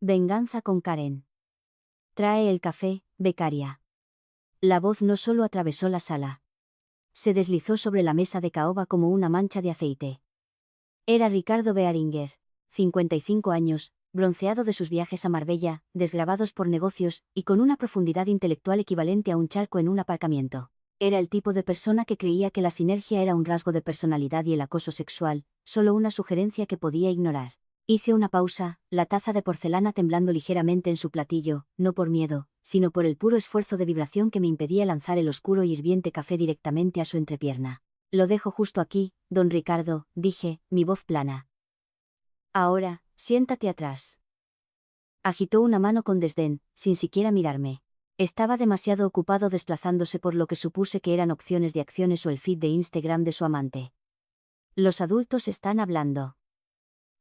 Venganza con Karen. Trae el café, becaria. La voz no solo atravesó la sala. Se deslizó sobre la mesa de caoba como una mancha de aceite. Era Ricardo Bearinger, 55 años, bronceado de sus viajes a Marbella, desgravados por negocios, y con una profundidad intelectual equivalente a un charco en un aparcamiento. Era el tipo de persona que creía que la sinergia era un rasgo de personalidad y el acoso sexual, solo una sugerencia que podía ignorar. Hice una pausa, la taza de porcelana temblando ligeramente en su platillo, no por miedo, sino por el puro esfuerzo de vibración que me impedía lanzar el oscuro y hirviente café directamente a su entrepierna. Lo dejo justo aquí, don Ricardo, dije, mi voz plana. Ahora, siéntate atrás. Agitó una mano con desdén, sin siquiera mirarme. Estaba demasiado ocupado desplazándose por lo que supuse que eran opciones de acciones o el feed de Instagram de su amante. Los adultos están hablando.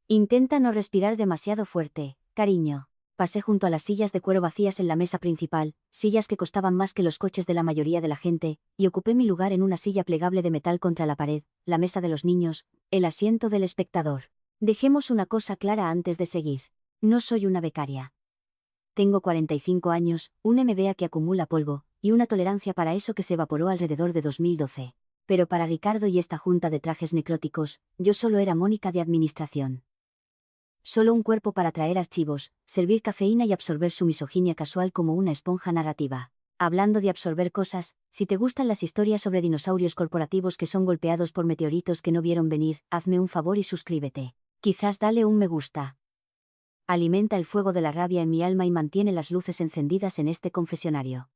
Intenta no respirar demasiado fuerte, cariño. Pasé junto a las sillas de cuero vacías en la mesa principal, sillas que costaban más que los coches de la mayoría de la gente, y ocupé mi lugar en una silla plegable de metal contra la pared, la mesa de los niños, el asiento del espectador. Dejemos una cosa clara antes de seguir. No soy una becaria. Tengo 45 años, un MBA que acumula polvo, y una tolerancia para eso que se evaporó alrededor de 2012. Pero para Ricardo y esta junta de trajes necróticos, yo solo era Mónica de administración. Solo un cuerpo para traer archivos, servir cafeína y absorber su misoginia casual como una esponja narrativa. Hablando de absorber cosas, si te gustan las historias sobre dinosaurios corporativos que son golpeados por meteoritos que no vieron venir, hazme un favor y suscríbete. Quizás dale un me gusta. Alimenta el fuego de la rabia en mi alma y mantiene las luces encendidas en este confesionario.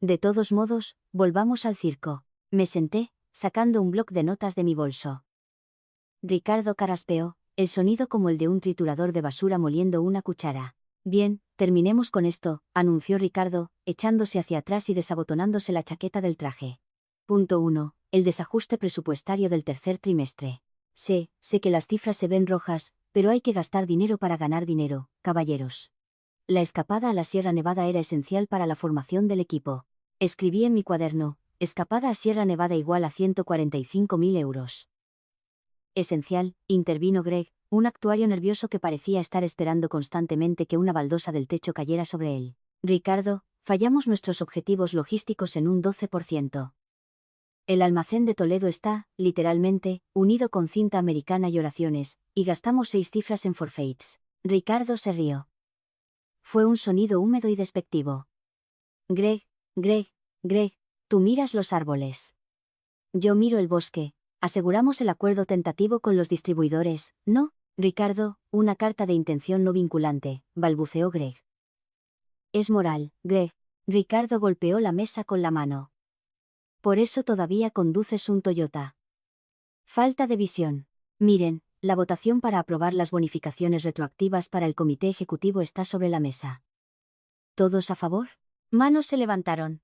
De todos modos, volvamos al circo. Me senté, sacando un bloc de notas de mi bolso. Ricardo carraspeó, el sonido como el de un triturador de basura moliendo una cuchara. Bien, terminemos con esto, anunció Ricardo, echándose hacia atrás y desabotonándose la chaqueta del traje. Punto 1. El desajuste presupuestario del tercer trimestre. Sé que las cifras se ven rojas, pero hay que gastar dinero para ganar dinero, caballeros. La escapada a la Sierra Nevada era esencial para la formación del equipo. Escribí en mi cuaderno, escapada a Sierra Nevada igual a 145.000 euros. Esencial, intervino Greg, un actuario nervioso que parecía estar esperando constantemente que una baldosa del techo cayera sobre él. Ricardo, fallamos nuestros objetivos logísticos en un 12%. El almacén de Toledo está, literalmente, unido con cinta americana y oraciones, y gastamos 6 cifras en forfaits. Ricardo se rió. Fue un sonido húmedo y despectivo. Greg, tú miras los árboles. Yo miro el bosque. Aseguramos el acuerdo tentativo con los distribuidores, ¿no? Ricardo, una carta de intención no vinculante, balbuceó Greg. Es moral, Greg. Ricardo golpeó la mesa con la mano. Por eso todavía conduces un Toyota. Falta de visión. Miren, la votación para aprobar las bonificaciones retroactivas para el comité ejecutivo está sobre la mesa. ¿Todos a favor? Manos se levantaron.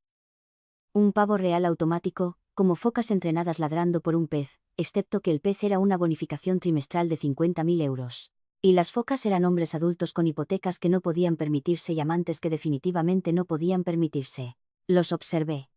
Un pavo real automático, como focas entrenadas ladrando por un pez, excepto que el pez era una bonificación trimestral de 50.000 euros. Y las focas eran hombres adultos con hipotecas que no podían permitirse y amantes que definitivamente no podían permitirse. Los observé.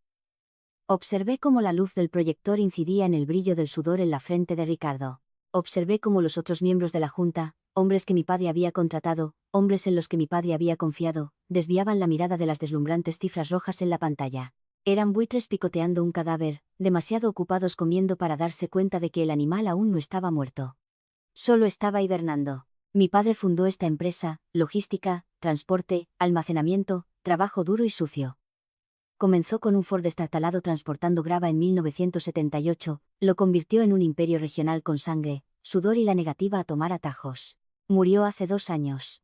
Observé cómo la luz del proyector incidía en el brillo del sudor en la frente de Ricardo. Observé cómo los otros miembros de la junta, hombres que mi padre había contratado, hombres en los que mi padre había confiado, desviaban la mirada de las deslumbrantes cifras rojas en la pantalla. Eran buitres picoteando un cadáver, demasiado ocupados comiendo para darse cuenta de que el animal aún no estaba muerto. Solo estaba hibernando. Mi padre fundó esta empresa, logística, transporte, almacenamiento, trabajo duro y sucio. Comenzó con un Ford destartalado transportando grava en 1978, lo convirtió en un imperio regional con sangre, sudor y la negativa a tomar atajos. Murió hace 2 años.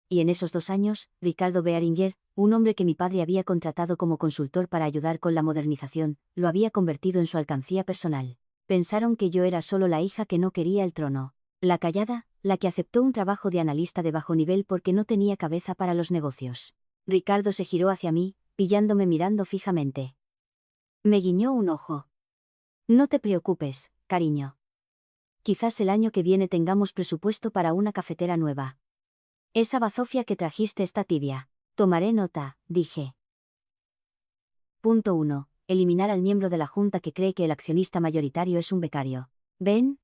Y en esos 2 años, Ricardo Bearinger, un hombre que mi padre había contratado como consultor para ayudar con la modernización, lo había convertido en su alcancía personal. Pensaron que yo era solo la hija que no quería el trono. La callada, la que aceptó un trabajo de analista de bajo nivel porque no tenía cabeza para los negocios. Ricardo se giró hacia mí, pillándome mirando fijamente. Me guiñó un ojo. No te preocupes, cariño. Quizás el año que viene tengamos presupuesto para una cafetera nueva. Esa bazofia que trajiste está tibia. Tomaré nota, dije. Punto 1. Eliminar al miembro de la junta que cree que el accionista mayoritario es un becario. ¿Ven?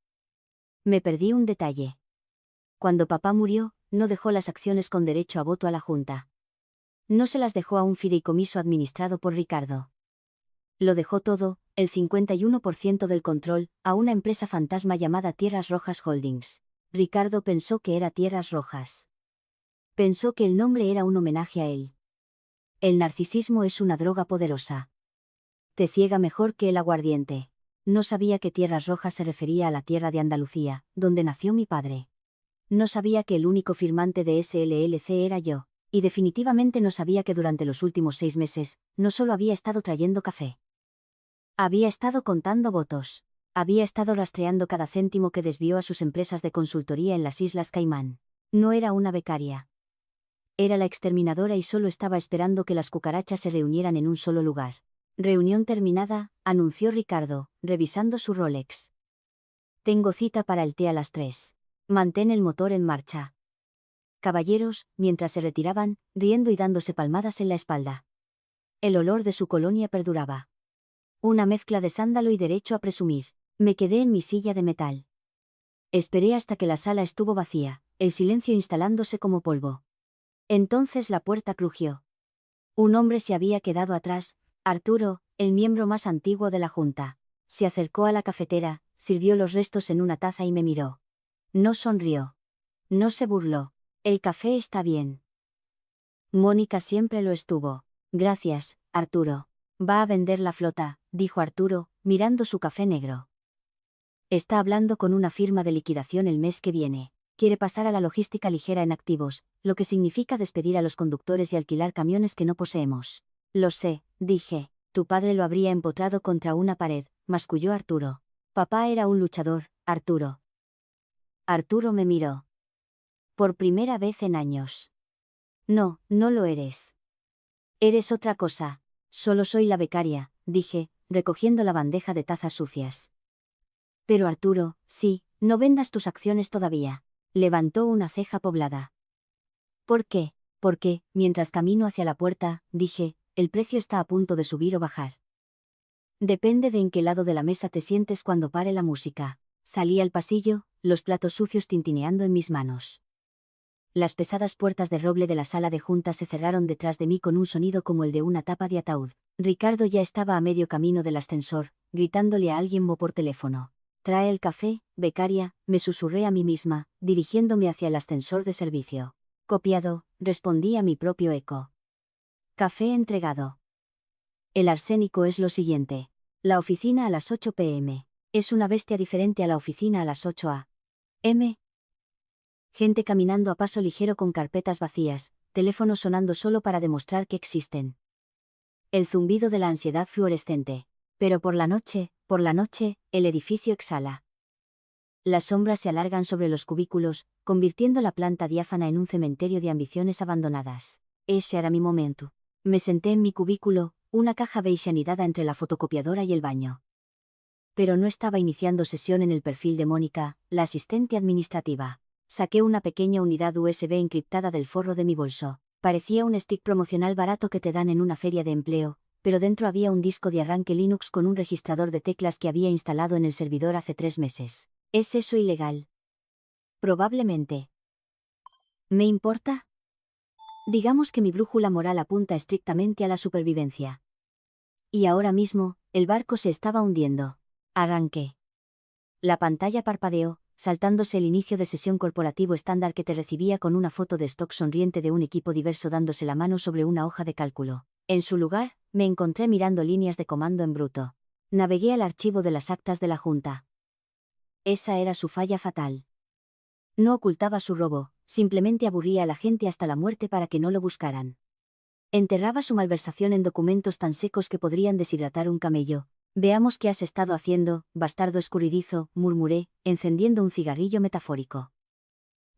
Me perdí un detalle. Cuando papá murió, no dejó las acciones con derecho a voto a la Junta. No se las dejó a un fideicomiso administrado por Ricardo. Lo dejó todo, el 51% del control, a una empresa fantasma llamada Tierras Rojas Holdings. Ricardo pensó que era Tierras Rojas. Pensó que el nombre era un homenaje a él. El narcisismo es una droga poderosa. Te ciega mejor que el aguardiente. No sabía que Tierras Rojas se refería a la tierra de Andalucía, donde nació mi padre. No sabía que el único firmante de ese LLC era yo, y definitivamente no sabía que durante los últimos 6 meses, no solo había estado trayendo café. Había estado contando votos. Había estado rastreando cada céntimo que desvió a sus empresas de consultoría en las Islas Caimán. No era una becaria. Era la exterminadora y solo estaba esperando que las cucarachas se reunieran en un solo lugar. Reunión terminada, anunció Ricardo, revisando su Rolex. Tengo cita para el té a las 3. Mantén el motor en marcha. Caballeros, mientras se retiraban, riendo y dándose palmadas en la espalda. El olor de su colonia perduraba. Una mezcla de sándalo y derecho a presumir. Me quedé en mi silla de metal. Esperé hasta que la sala estuvo vacía, el silencio instalándose como polvo. Entonces la puerta crujió. Un hombre se había quedado atrás, Arturo, el miembro más antiguo de la Junta. Se acercó a la cafetera, sirvió los restos en una taza y me miró. No sonrió. No se burló. El café está bien. Mónica siempre lo estuvo. Gracias, Arturo. Va a vender la flota, dijo Arturo, mirando su café negro. Está hablando con una firma de liquidación el mes que viene. Quiere pasar a la logística ligera en activos, lo que significa despedir a los conductores y alquilar camiones que no poseemos. Lo sé, dije. Tu padre lo habría empotrado contra una pared, masculló Arturo. Papá era un luchador, Arturo. Arturo me miró. Por primera vez en años. No, no lo eres. Eres otra cosa. Solo soy la becaria, dije, recogiendo la bandeja de tazas sucias. Pero Arturo, sí, no vendas tus acciones todavía. Levantó una ceja poblada. ¿Por qué? Porque, mientras camino hacia la puerta, dije, el precio está a punto de subir o bajar. Depende de en qué lado de la mesa te sientes cuando pare la música. Salí al pasillo, los platos sucios tintineando en mis manos. Las pesadas puertas de roble de la sala de juntas se cerraron detrás de mí con un sonido como el de una tapa de ataúd. Ricardo ya estaba a medio camino del ascensor, gritándole a alguien por teléfono. Trae el café, becaria, me susurré a mí misma, dirigiéndome hacia el ascensor de servicio. Copiado, respondí a mi propio eco. Café entregado. El arsénico es lo siguiente. La oficina a las 8 p.m. Es una bestia diferente a la oficina a las 8 a.m. Gente caminando a paso ligero con carpetas vacías, teléfonos sonando solo para demostrar que existen. El zumbido de la ansiedad fluorescente. Pero por la noche, el edificio exhala. Las sombras se alargan sobre los cubículos, convirtiendo la planta diáfana en un cementerio de ambiciones abandonadas. Ese era mi momento. Me senté en mi cubículo, una caja beige anidada entre la fotocopiadora y el baño. Pero no estaba iniciando sesión en el perfil de Mónica, la asistente administrativa. Saqué una pequeña unidad USB encriptada del forro de mi bolso. Parecía un stick promocional barato que te dan en una feria de empleo, pero dentro había un disco de arranque Linux con un registrador de teclas que había instalado en el servidor hace 3 meses. ¿Es eso ilegal? Probablemente. ¿Me importa? Digamos que mi brújula moral apunta estrictamente a la supervivencia. Y ahora mismo, el barco se estaba hundiendo. Arranqué. La pantalla parpadeó, saltándose el inicio de sesión corporativo estándar que te recibía con una foto de stock sonriente de un equipo diverso dándose la mano sobre una hoja de cálculo. En su lugar, me encontré mirando líneas de comando en bruto. Navegué al archivo de las actas de la Junta. Esa era su falla fatal. No ocultaba su robo, simplemente aburría a la gente hasta la muerte para que no lo buscaran. Enterraba su malversación en documentos tan secos que podrían deshidratar un camello. Veamos qué has estado haciendo, bastardo escurridizo, murmuré, encendiendo un cigarrillo metafórico.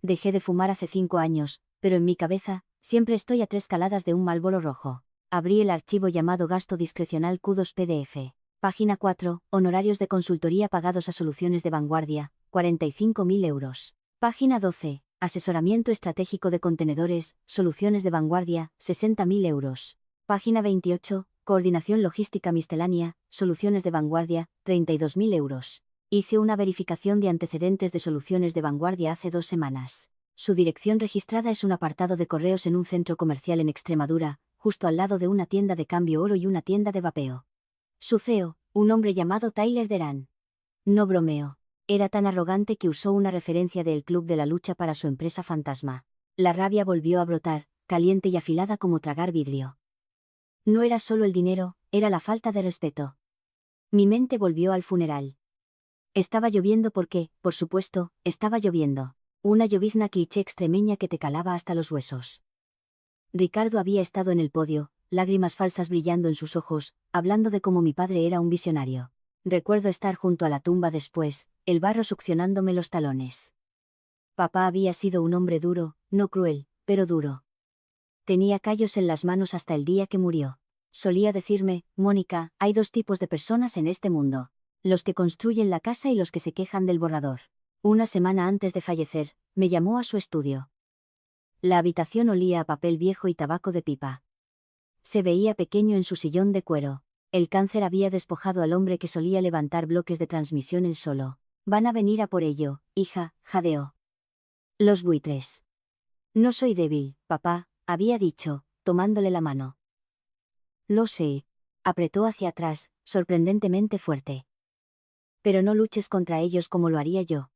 Dejé de fumar hace 5 años, pero en mi cabeza, siempre estoy a 3 caladas de un Marlboro rojo. Abrí el archivo llamado Gasto Discrecional Q2 PDF. Página 4, honorarios de consultoría pagados a Soluciones de Vanguardia, 45.000 euros. Página 12, asesoramiento estratégico de contenedores, Soluciones de Vanguardia, 60.000 euros. Página 28, coordinación logística miscelánea, Soluciones de Vanguardia, 32.000 euros. Hice una verificación de antecedentes de Soluciones de Vanguardia hace 2 semanas. Su dirección registrada es un apartado de correos en un centro comercial en Extremadura, justo al lado de una tienda de cambio oro y una tienda de vapeo. Su CEO, un hombre llamado Tyler Deran. No bromeo. Era tan arrogante que usó una referencia del Club de la Lucha para su empresa fantasma. La rabia volvió a brotar, caliente y afilada como tragar vidrio. No era solo el dinero, era la falta de respeto. Mi mente volvió al funeral. Estaba lloviendo porque, por supuesto, estaba lloviendo. Una llovizna cliché extremeña que te calaba hasta los huesos. Ricardo había estado en el podio, lágrimas falsas brillando en sus ojos, hablando de cómo mi padre era un visionario. Recuerdo estar junto a la tumba después, el barro succionándome los talones. Papá había sido un hombre duro, no cruel, pero duro. Tenía callos en las manos hasta el día que murió. Solía decirme, Mónica, hay dos tipos de personas en este mundo. Los que construyen la casa y los que se quejan del borrador. Una semana antes de fallecer, me llamó a su estudio. La habitación olía a papel viejo y tabaco de pipa. Se veía pequeño en su sillón de cuero. El cáncer había despojado al hombre que solía levantar bloques de transmisión él solo. Van a venir a por ello, hija, jadeó. Los buitres. No soy débil, papá, había dicho, tomándole la mano. Lo sé. Apretó hacia atrás, sorprendentemente fuerte. Pero no luches contra ellos como lo haría yo.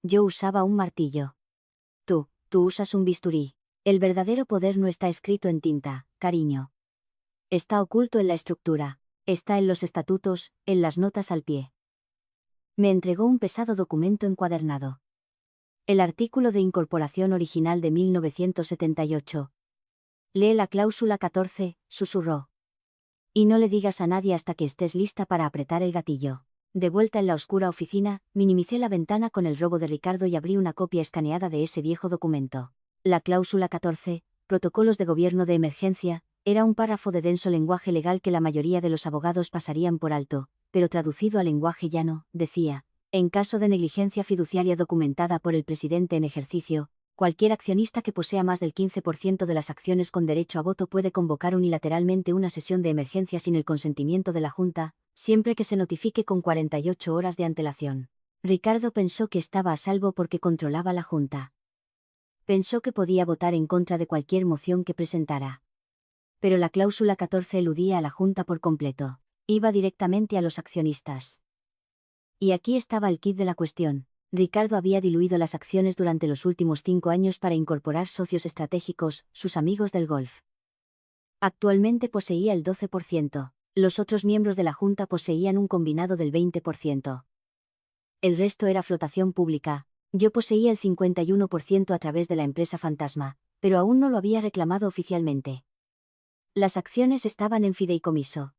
Yo usaba un martillo. Tú usas un bisturí. El verdadero poder no está escrito en tinta, cariño. Está oculto en la estructura. Está en los estatutos, en las notas al pie. Me entregó un pesado documento encuadernado. El artículo de incorporación original de 1978. Lee la cláusula 14, susurró. Y no le digas a nadie hasta que estés lista para apretar el gatillo. De vuelta en la oscura oficina, minimicé la ventana con el robo de Ricardo y abrí una copia escaneada de ese viejo documento. La cláusula 14, protocolos de gobierno de emergencia, era un párrafo de denso lenguaje legal que la mayoría de los abogados pasarían por alto, pero traducido al lenguaje llano, decía, en caso de negligencia fiduciaria documentada por el presidente en ejercicio, cualquier accionista que posea más del 15% de las acciones con derecho a voto puede convocar unilateralmente una sesión de emergencia sin el consentimiento de la Junta, siempre que se notifique con 48 horas de antelación. Ricardo pensó que estaba a salvo porque controlaba la Junta. Pensó que podía votar en contra de cualquier moción que presentara. Pero la cláusula 14 eludía a la Junta por completo. Iba directamente a los accionistas. Y aquí estaba el quid de la cuestión. Ricardo había diluido las acciones durante los últimos 5 años para incorporar socios estratégicos, sus amigos del golf. Actualmente poseía el 12%. Los otros miembros de la Junta poseían un combinado del 20%. El resto era flotación pública. Yo poseía el 51% a través de la empresa fantasma, pero aún no lo había reclamado oficialmente. Las acciones estaban en fideicomiso.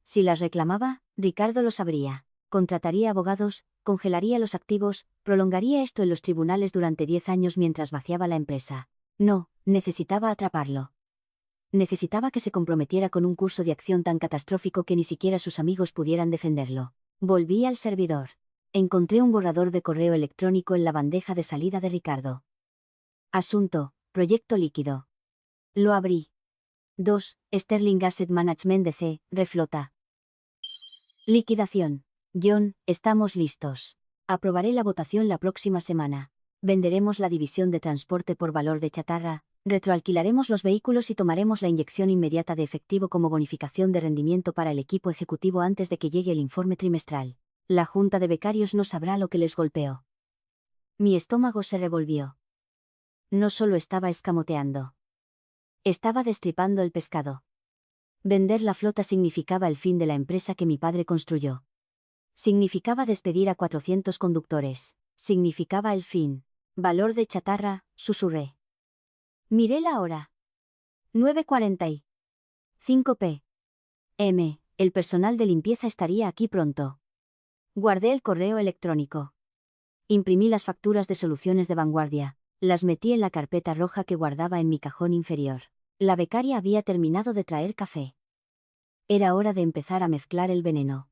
Si las reclamaba, Ricardo lo sabría. Contrataría abogados, congelaría los activos, prolongaría esto en los tribunales durante 10 años mientras vaciaba la empresa. No, necesitaba atraparlo. Necesitaba que se comprometiera con un curso de acción tan catastrófico que ni siquiera sus amigos pudieran defenderlo. Volví al servidor. Encontré un borrador de correo electrónico en la bandeja de salida de Ricardo. Asunto, proyecto líquido. Lo abrí. 2. Sterling Asset Management DC, reflota. Liquidación. John, estamos listos. Aprobaré la votación la próxima semana. Venderemos la división de transporte por valor de chatarra, retroalquilaremos los vehículos y tomaremos la inyección inmediata de efectivo como bonificación de rendimiento para el equipo ejecutivo antes de que llegue el informe trimestral. La junta de becarios no sabrá lo que les golpeó. Mi estómago se revolvió. No solo estaba escamoteando. Estaba destripando el pescado. Vender la flota significaba el fin de la empresa que mi padre construyó. Significaba despedir a 400 conductores. Significaba el fin. Valor de chatarra, susurré. Miré la hora. 9:45 p.m. El personal de limpieza estaría aquí pronto. Guardé el correo electrónico. Imprimí las facturas de soluciones de vanguardia. Las metí en la carpeta roja que guardaba en mi cajón inferior. La becaria había terminado de traer café. Era hora de empezar a mezclar el veneno.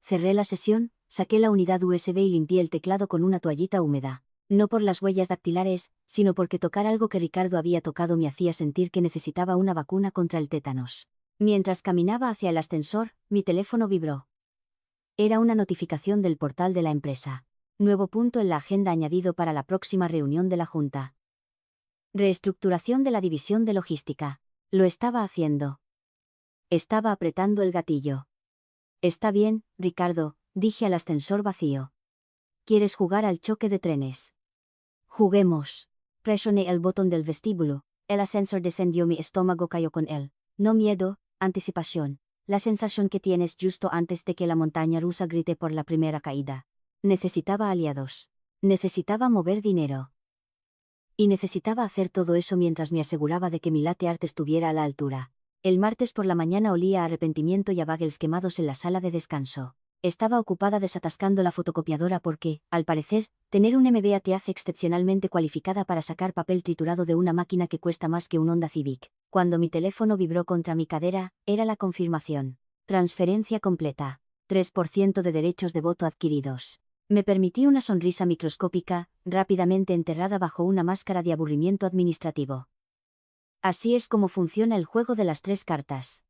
Cerré la sesión, saqué la unidad USB y limpié el teclado con una toallita húmeda. No por las huellas dactilares, sino porque tocar algo que Ricardo había tocado me hacía sentir que necesitaba una vacuna contra el tétanos. Mientras caminaba hacia el ascensor, mi teléfono vibró. Era una notificación del portal de la empresa. Nuevo punto en la agenda añadido para la próxima reunión de la Junta. Reestructuración de la división de logística. Lo estaba haciendo. Estaba apretando el gatillo. Está bien, Ricardo, dije al ascensor vacío. ¿Quieres jugar al choque de trenes? Juguemos. Presioné el botón del vestíbulo. El ascensor descendió, mi estómago cayó con él. No miedo, anticipación. La sensación que tienes justo antes de que la montaña rusa grite por la primera caída. Necesitaba aliados. Necesitaba mover dinero. Y necesitaba hacer todo eso mientras me aseguraba de que mi latte art estuviera a la altura. El martes por la mañana olía a arrepentimiento y a bagels quemados en la sala de descanso. Estaba ocupada desatascando la fotocopiadora porque, al parecer, tener un MBA te hace excepcionalmente cualificada para sacar papel triturado de una máquina que cuesta más que un Honda Civic. Cuando mi teléfono vibró contra mi cadera, era la confirmación. Transferencia completa. 3% de derechos de voto adquiridos. Me permití una sonrisa microscópica, rápidamente enterrada bajo una máscara de aburrimiento administrativo. Así es como funciona el juego de las 3 cartas.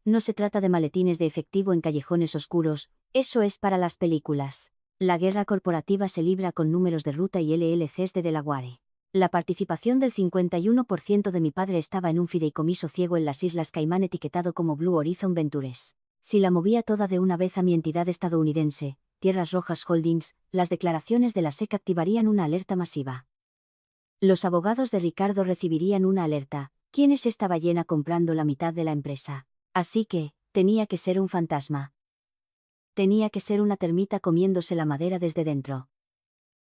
No se trata de maletines de efectivo en callejones oscuros, eso es para las películas. La guerra corporativa se libra con números de ruta y LLCs de Delaware. La participación del 51% de mi padre estaba en un fideicomiso ciego en las Islas Caimán etiquetado como Blue Horizon Ventures. Si la movía toda de una vez a mi entidad estadounidense, Tierras Rojas Holdings, las declaraciones de la SEC activarían una alerta masiva. Los abogados de Ricardo recibirían una alerta. ¿Quién es esta ballena comprando la mitad de la empresa? Así que, tenía que ser un fantasma. Tenía que ser una termita comiéndose la madera desde dentro.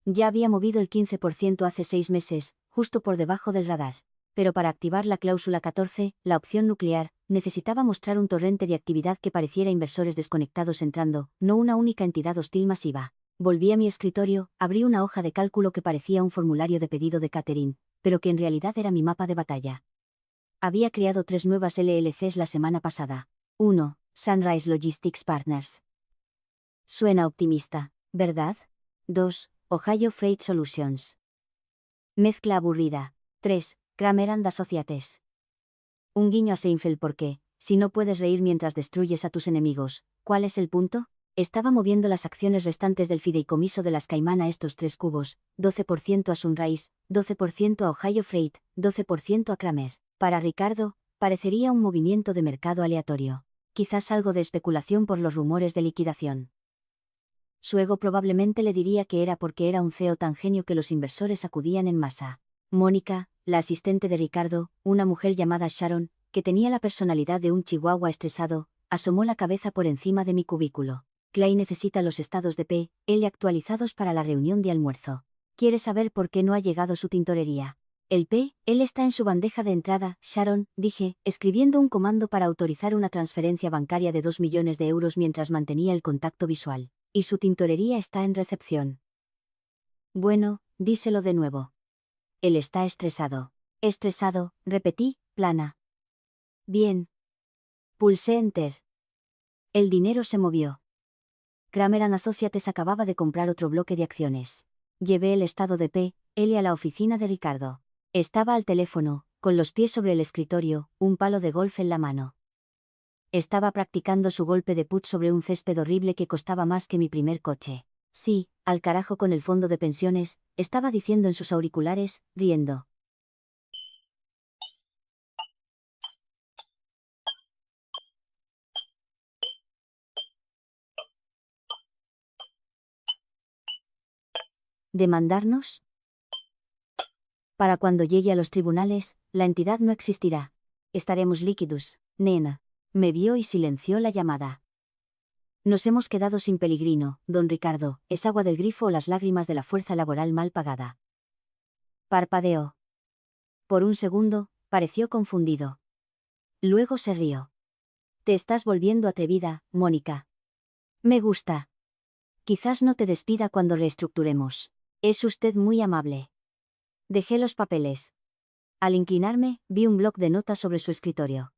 Ya había movido el 15% hace 6 meses, justo por debajo del radar. Pero para activar la cláusula 14, la opción nuclear, necesitaba mostrar un torrente de actividad que pareciera inversores desconectados entrando, no una única entidad hostil masiva. Volví a mi escritorio, abrí una hoja de cálculo que parecía un formulario de pedido de catering, pero que en realidad era mi mapa de batalla. Había creado 3 nuevas LLCs la semana pasada. 1. Sunrise Logistics Partners. Suena optimista, ¿verdad? 2. Ohio Freight Solutions. Mezcla aburrida. 3. Kramer and Associates. Un guiño a Seinfeld porque, si no puedes reír mientras destruyes a tus enemigos, ¿cuál es el punto? Estaba moviendo las acciones restantes del fideicomiso de las Caimán a estos 3 cubos, 12% a Sunrise, 12% a Ohio Freight, 12% a Kramer. Para Ricardo, parecería un movimiento de mercado aleatorio. Quizás algo de especulación por los rumores de liquidación. Su ego probablemente le diría que era porque era un CEO tan genio que los inversores acudían en masa. Mónica, la asistente de Ricardo, una mujer llamada Sharon, que tenía la personalidad de un chihuahua estresado, asomó la cabeza por encima de mi cubículo. Clay necesita los estados de P.L. actualizados para la reunión de almuerzo. ¿Quiere saber por qué no ha llegado su tintorería? El P.L. está en su bandeja de entrada, Sharon, dije, escribiendo un comando para autorizar una transferencia bancaria de 2 millones de euros mientras mantenía el contacto visual. Y su tintorería está en recepción. Bueno, díselo de nuevo. Él está estresado. Estresado, repetí, plana. Bien. Pulsé Enter. El dinero se movió. Kramer and Associates acababa de comprar otro bloque de acciones. Llevé el estado de P.L. a la oficina de Ricardo. Estaba al teléfono, con los pies sobre el escritorio, un palo de golf en la mano. Estaba practicando su golpe de put sobre un césped horrible que costaba más que mi primer coche. Sí, al carajo con el fondo de pensiones, estaba diciendo en sus auriculares, riendo. ¿Demandarnos? Para cuando llegue a los tribunales, la entidad no existirá. Estaremos líquidos, nena. Me vio y silenció la llamada. Nos hemos quedado sin Pellegrino, don Ricardo, es agua del grifo o las lágrimas de la fuerza laboral mal pagada. Parpadeó. Por un segundo, pareció confundido. Luego se rió. Te estás volviendo atrevida, Mónica. Me gusta. Quizás no te despida cuando reestructuremos. Es usted muy amable. Dejé los papeles. Al inclinarme, vi un bloc de notas sobre su escritorio.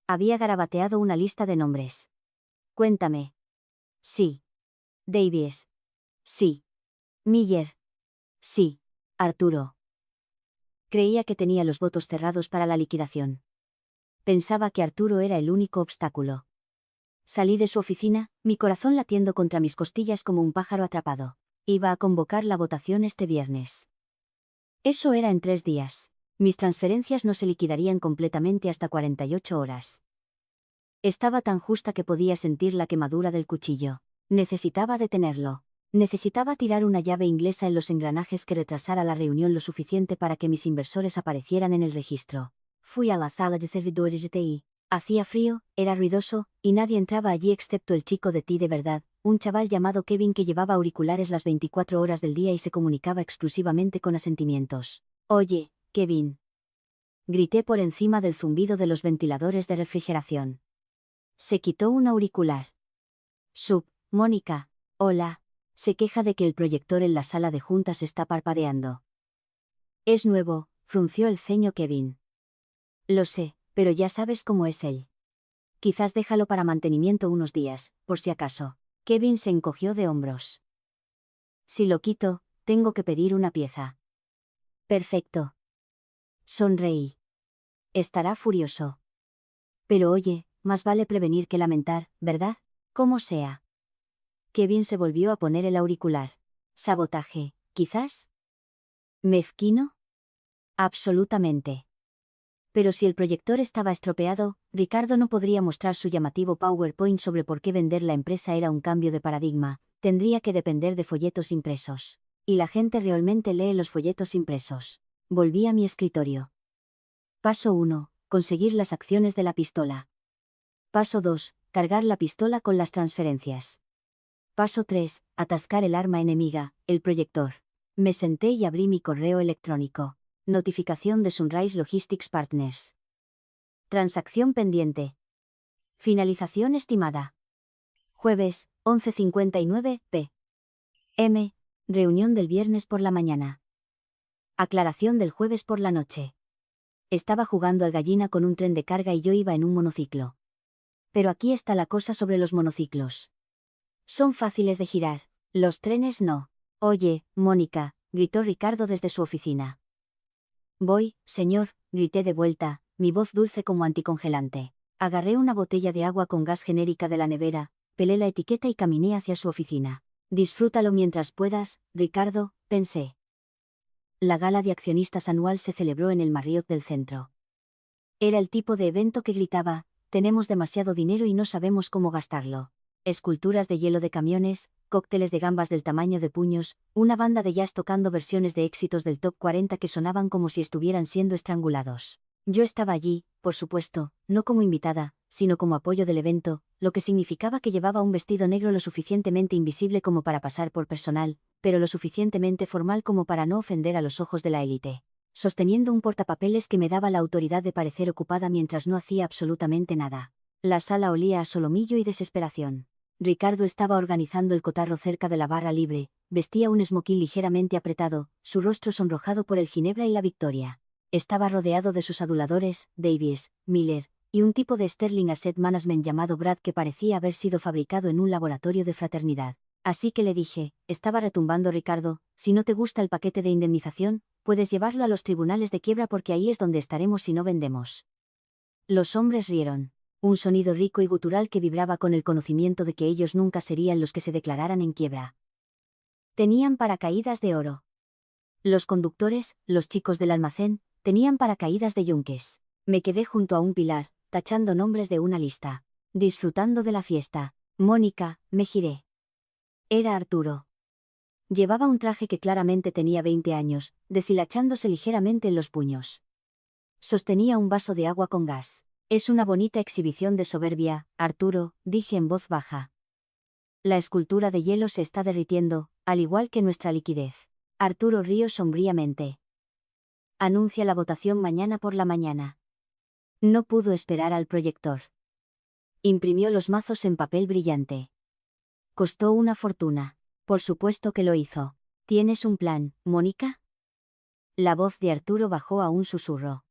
Había garabateado una lista de nombres. Cuéntame. Sí. Davies. Sí. Miller. Sí. Arturo. Creía que tenía los votos cerrados para la liquidación. Pensaba que Arturo era el único obstáculo. Salí de su oficina, mi corazón latiendo contra mis costillas como un pájaro atrapado. Iba a convocar la votación este viernes. Eso era en 3 días. Mis transferencias no se liquidarían completamente hasta 48 horas. Estaba tan justa que podía sentir la quemadura del cuchillo. Necesitaba detenerlo. Necesitaba tirar una llave inglesa en los engranajes que retrasara la reunión lo suficiente para que mis inversores aparecieran en el registro. Fui a la sala de servidores de TI. Hacía frío, era ruidoso, y nadie entraba allí excepto el chico de TI de verdad, un chaval llamado Kevin que llevaba auriculares las 24 horas del día y se comunicaba exclusivamente con asentimientos. Oye, Kevin. Grité por encima del zumbido de los ventiladores de refrigeración. Se quitó un auricular. Mónica. Hola. Se queja de que el proyector en la sala de juntas está parpadeando. Es nuevo, frunció el ceño Kevin. Lo sé, pero ya sabes cómo es él. Quizás déjalo para mantenimiento unos días, por si acaso. Kevin se encogió de hombros. Si lo quito, tengo que pedir una pieza. Perfecto. Sonreí. Estará furioso. Pero oye, más vale prevenir que lamentar, ¿verdad? Como sea. Kevin se volvió a poner el auricular. ¿Sabotaje, quizás? ¿Mezquino? Absolutamente. Pero si el proyector estaba estropeado, Ricardo no podría mostrar su llamativo PowerPoint sobre por qué vender la empresa era un cambio de paradigma, tendría que depender de folletos impresos. Y la gente realmente lee los folletos impresos. Volví a mi escritorio. Paso 1. Conseguir las acciones de la pistola. Paso 2. Cargar la pistola con las transferencias. Paso 3. Atascar el arma enemiga, el proyector. Me senté y abrí mi correo electrónico. Notificación de Sunrise Logistics Partners. Transacción pendiente. Finalización estimada. Jueves, 11:59 p.m. Reunión del viernes por la mañana. Aclaración del jueves por la noche. Estaba jugando al gallina con un tren de carga y yo iba en un monociclo. Pero aquí está la cosa sobre los monociclos. Son fáciles de girar, los trenes no. Oye, Mónica, gritó Ricardo desde su oficina. Voy, señor, grité de vuelta, mi voz dulce como anticongelante. Agarré una botella de agua con gas genérica de la nevera, pelé la etiqueta y caminé hacia su oficina. Disfrútalo mientras puedas, Ricardo, pensé. La gala de accionistas anual se celebró en el Marriott del centro. Era el tipo de evento que gritaba, tenemos demasiado dinero y no sabemos cómo gastarlo. Esculturas de hielo de camiones, cócteles de gambas del tamaño de puños, una banda de jazz tocando versiones de éxitos del Top 40 que sonaban como si estuvieran siendo estrangulados. Yo estaba allí, por supuesto, no como invitada, sino como apoyo del evento, lo que significaba que llevaba un vestido negro lo suficientemente invisible como para pasar por personal, pero lo suficientemente formal como para no ofender a los ojos de la élite. Sosteniendo un portapapeles que me daba la autoridad de parecer ocupada mientras no hacía absolutamente nada. La sala olía a solomillo y desesperación. Ricardo estaba organizando el cotarro cerca de la barra libre, vestía un esmoquín ligeramente apretado, su rostro sonrojado por el Ginebra y la Victoria. Estaba rodeado de sus aduladores, Davies, Miller, y un tipo de Sterling Asset Management llamado Brad que parecía haber sido fabricado en un laboratorio de fraternidad. Así que le dije, estaba retumbando Ricardo, si no te gusta el paquete de indemnización, puedes llevarlo a los tribunales de quiebra porque ahí es donde estaremos si no vendemos. Los hombres rieron. Un sonido rico y gutural que vibraba con el conocimiento de que ellos nunca serían los que se declararan en quiebra. Tenían paracaídas de oro. Los conductores, los chicos del almacén, tenían paracaídas de yunques. Me quedé junto a un pilar, tachando nombres de una lista. Disfrutando de la fiesta. Mónica, me giré. Era Arturo. Llevaba un traje que claramente tenía 20 años, deshilachándose ligeramente en los puños. Sostenía un vaso de agua con gas. Es una bonita exhibición de soberbia, Arturo, dije en voz baja. La escultura de hielo se está derritiendo, al igual que nuestra liquidez. Arturo rió sombríamente. Anuncia la votación mañana por la mañana. No pudo esperar al proyector. Imprimió los mazos en papel brillante. Costó una fortuna. Por supuesto que lo hizo. ¿Tienes un plan, Mónica? La voz de Arturo bajó a un susurro.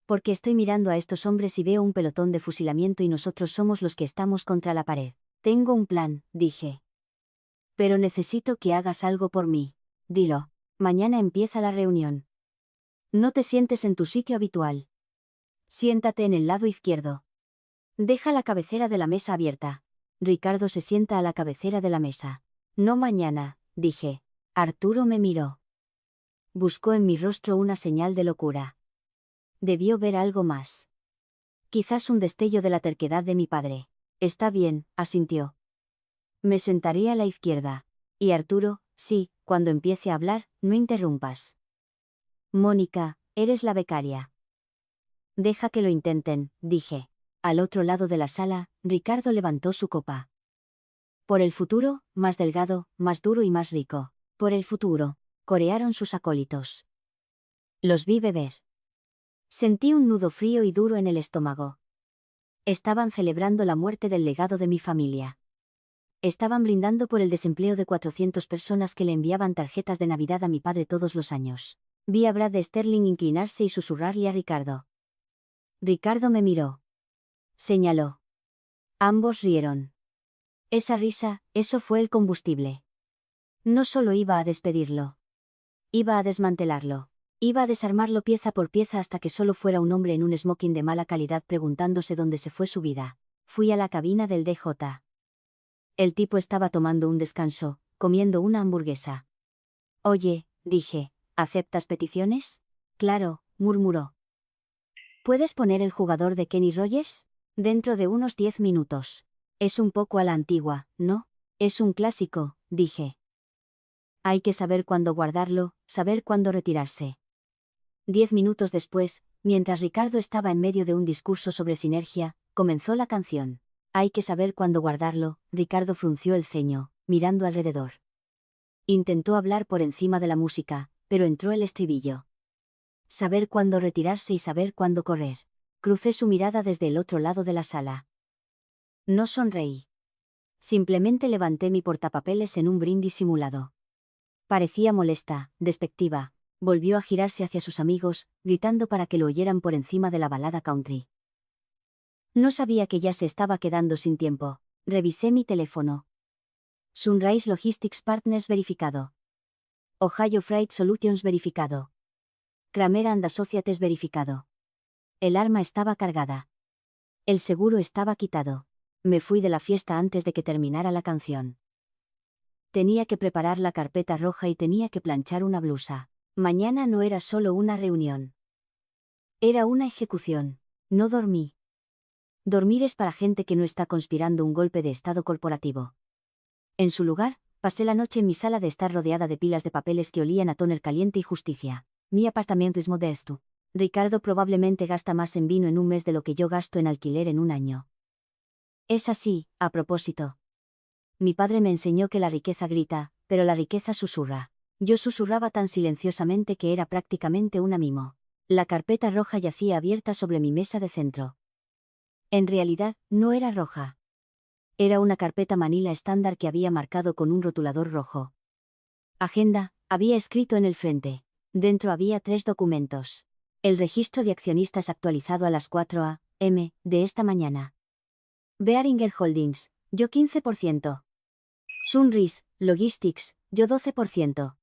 Porque estoy mirando a estos hombres y veo un pelotón de fusilamiento y nosotros somos los que estamos contra la pared. Tengo un plan, dije. Pero necesito que hagas algo por mí. Dilo. Mañana empieza la reunión. No te sientes en tu sitio habitual. Siéntate en el lado izquierdo. Deja la cabecera de la mesa abierta. Ricardo se sienta a la cabecera de la mesa. No mañana, dije. Arturo me miró. Buscó en mi rostro una señal de locura. Debió ver algo más. Quizás un destello de la terquedad de mi padre. Está bien, asintió. Me sentaré a la izquierda. Y Arturo, sí, cuando empiece a hablar, no interrumpas. Mónica, eres la becaria. Deja que lo intenten, dije. Al otro lado de la sala, Ricardo levantó su copa. Por el futuro, más delgado, más duro y más rico. Por el futuro, corearon sus acólitos. Los vi beber. Sentí un nudo frío y duro en el estómago. Estaban celebrando la muerte del legado de mi familia. Estaban brindando por el desempleo de 400 personas que le enviaban tarjetas de Navidad a mi padre todos los años. Vi a Brad Sterling inclinarse y susurrarle a Ricardo. Ricardo me miró. Señaló. Ambos rieron. Esa risa, eso fue el combustible. No solo iba a despedirlo. Iba a desmantelarlo. Iba a desarmarlo pieza por pieza hasta que solo fuera un hombre en un smoking de mala calidad preguntándose dónde se fue su vida. Fui a la cabina del DJ. El tipo estaba tomando un descanso, comiendo una hamburguesa. Oye, dije, ¿aceptas peticiones? Claro, murmuró. ¿Puedes poner el jugador de Kenny Rogers? Dentro de unos 10 minutos. Es un poco a la antigua, ¿no? Es un clásico, dije. Hay que saber cuándo guardarlo, saber cuándo retirarse. 10 minutos después, mientras Ricardo estaba en medio de un discurso sobre sinergia, comenzó la canción. Hay que saber cuándo guardarlo, Ricardo frunció el ceño, mirando alrededor. Intentó hablar por encima de la música, pero entró el estribillo. Saber cuándo retirarse y saber cuándo correr. Crucé su mirada desde el otro lado de la sala. No sonreí. Simplemente levanté mi portapapeles en un brindis simulado. Parecía molesta, despectiva. Volvió a girarse hacia sus amigos, gritando para que lo oyeran por encima de la balada country. No sabía que ya se estaba quedando sin tiempo. Revisé mi teléfono. Sunrise Logistics Partners verificado. Ohio Freight Solutions verificado. Kramer and Associates verificado. El arma estaba cargada. El seguro estaba quitado. Me fui de la fiesta antes de que terminara la canción. Tenía que preparar la carpeta roja y tenía que planchar una blusa. Mañana no era solo una reunión. Era una ejecución. No dormí. Dormir es para gente que no está conspirando un golpe de estado corporativo. En su lugar, pasé la noche en mi sala de estar rodeada de pilas de papeles que olían a tóner caliente y justicia. Mi apartamento es modesto. Ricardo probablemente gasta más en vino en un mes de lo que yo gasto en alquiler en un año. Es así, a propósito. Mi padre me enseñó que la riqueza grita, pero la riqueza susurra. Yo susurraba tan silenciosamente que era prácticamente una mimo. La carpeta roja yacía abierta sobre mi mesa de centro. En realidad, no era roja. Era una carpeta manila estándar que había marcado con un rotulador rojo. Agenda, había escrito en el frente. Dentro había 3 documentos. El registro de accionistas actualizado a las 4 a.m. de esta mañana. Bearinger Holdings, yo 15%. Sunrise Logistics, yo 12%.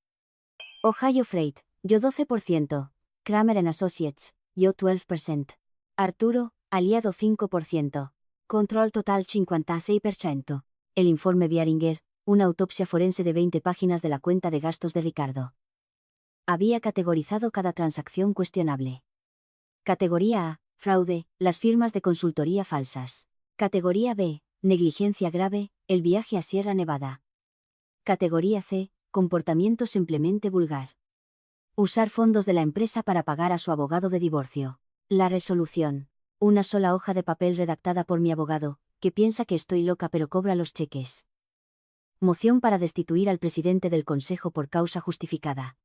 Ohio Freight, yo 12%. Kramer and Associates, yo 12%. Arturo, aliado 5%. Control total 56%. El informe Bearinger, una autopsia forense de 20 páginas de la cuenta de gastos de Ricardo. Había categorizado cada transacción cuestionable. Categoría A, fraude, las firmas de consultoría falsas. Categoría B, negligencia grave, el viaje a Sierra Nevada. Categoría C, comportamiento simplemente vulgar. Usar fondos de la empresa para pagar a su abogado de divorcio. La resolución. Una sola hoja de papel redactada por mi abogado, que piensa que estoy loca pero cobra los cheques. Moción para destituir al presidente del Consejo por causa justificada.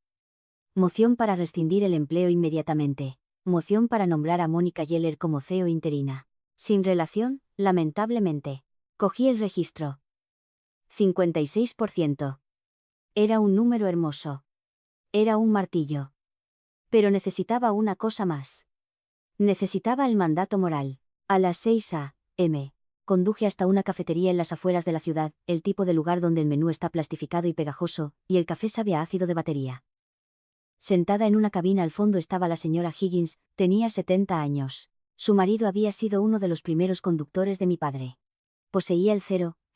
Moción para rescindir el empleo inmediatamente. Moción para nombrar a Mónica Geller como CEO interina. Sin relación, lamentablemente. Cogí el registro. 56%. Era un número hermoso. Era un martillo. Pero necesitaba una cosa más. Necesitaba el mandato moral. A las 6 a.m. Conduje hasta una cafetería en las afueras de la ciudad, el tipo de lugar donde el menú está plastificado y pegajoso, y el café sabe a ácido de batería. Sentada en una cabina al fondo estaba la señora Higgins, tenía 70 años. Su marido había sido uno de los primeros conductores de mi padre. Poseía el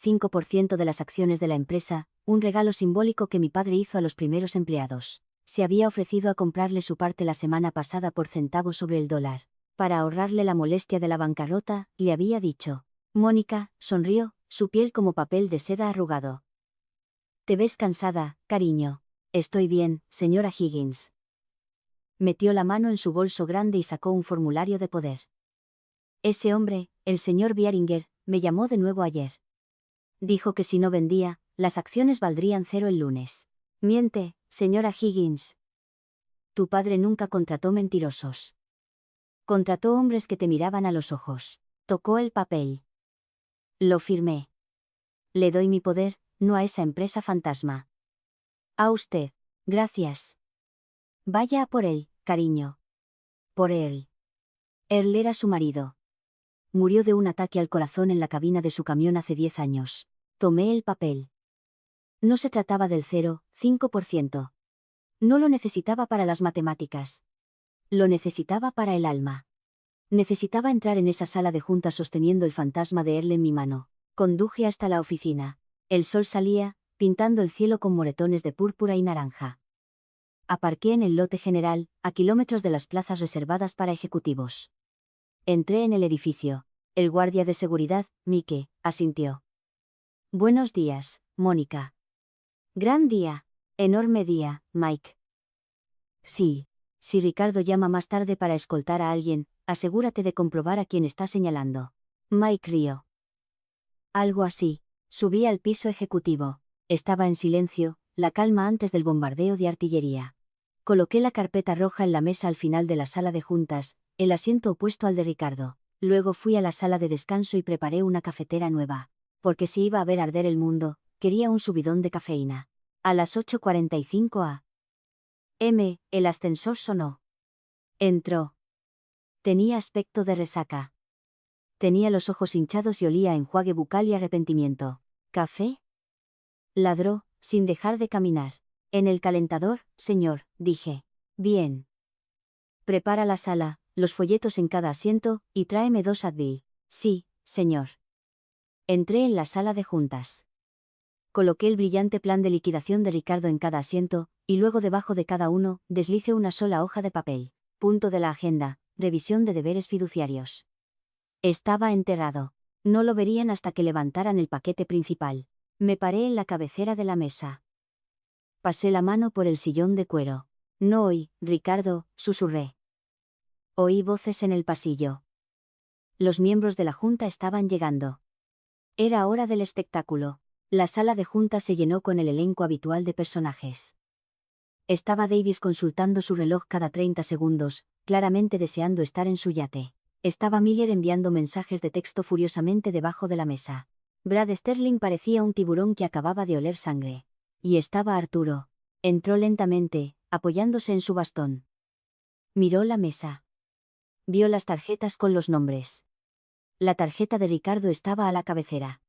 5% de las acciones de la empresa, un regalo simbólico que mi padre hizo a los primeros empleados. Se había ofrecido a comprarle su parte la semana pasada por centavos sobre el dólar. Para ahorrarle la molestia de la bancarrota, le había dicho. Mónica sonrió, su piel como papel de seda arrugado. Te ves cansada, cariño. Estoy bien, señora Higgins. Metió la mano en su bolso grande y sacó un formulario de poder. Ese hombre, el señor Bieringer, me llamó de nuevo ayer. Dijo que si no vendía, las acciones valdrían 0 el lunes. Miente, señora Higgins. Tu padre nunca contrató mentirosos. Contrató hombres que te miraban a los ojos. Tocó el papel. Lo firmé. Le doy mi poder, no a esa empresa fantasma. A usted. Gracias. Vaya a por él, cariño. Por él. Él era su marido. Murió de un ataque al corazón en la cabina de su camión hace 10 años. Tomé el papel. No se trataba del 0,5%. No lo necesitaba para las matemáticas. Lo necesitaba para el alma. Necesitaba entrar en esa sala de juntas sosteniendo el fantasma de Earl en mi mano. Conduje hasta la oficina. El sol salía, pintando el cielo con moretones de púrpura y naranja. Aparqué en el lote general, a kilómetros de las plazas reservadas para ejecutivos. Entré en el edificio. El guardia de seguridad, Mike, asintió. Buenos días, Mónica. Gran día. Enorme día, Mike. Sí. Si Ricardo llama más tarde para escoltar a alguien, asegúrate de comprobar a quién está señalando. Mike rió. Algo así. Subí al piso ejecutivo. Estaba en silencio, la calma antes del bombardeo de artillería. Coloqué la carpeta roja en la mesa al final de la sala de juntas, el asiento opuesto al de Ricardo. Luego fui a la sala de descanso y preparé una cafetera nueva. Porque si iba a ver arder el mundo, quería un subidón de cafeína. A las 8:45 a.m., el ascensor sonó. Entró. Tenía aspecto de resaca. Tenía los ojos hinchados y olía a enjuague bucal y arrepentimiento. ¿Café? Ladró, sin dejar de caminar. En el calentador, señor, dije. Bien. Prepara la sala, los folletos en cada asiento, y tráeme 2 Advil. Sí, señor. Entré en la sala de juntas. Coloqué el brillante plan de liquidación de Ricardo en cada asiento, y luego debajo de cada uno, deslice una sola hoja de papel. Punto de la agenda, revisión de deberes fiduciarios. Estaba enterrado. No lo verían hasta que levantaran el paquete principal. Me paré en la cabecera de la mesa. Pasé la mano por el sillón de cuero. No oí, Ricardo, susurré. Oí voces en el pasillo. Los miembros de la junta estaban llegando. Era hora del espectáculo. La sala de juntas se llenó con el elenco habitual de personajes. Estaba Davis consultando su reloj cada 30 segundos, claramente deseando estar en su yate. Estaba Miller enviando mensajes de texto furiosamente debajo de la mesa. Brad Sterling parecía un tiburón que acababa de oler sangre. Y estaba Arturo. Entró lentamente, apoyándose en su bastón. Miró la mesa. Vio las tarjetas con los nombres. La tarjeta de Ricardo estaba a la cabecera.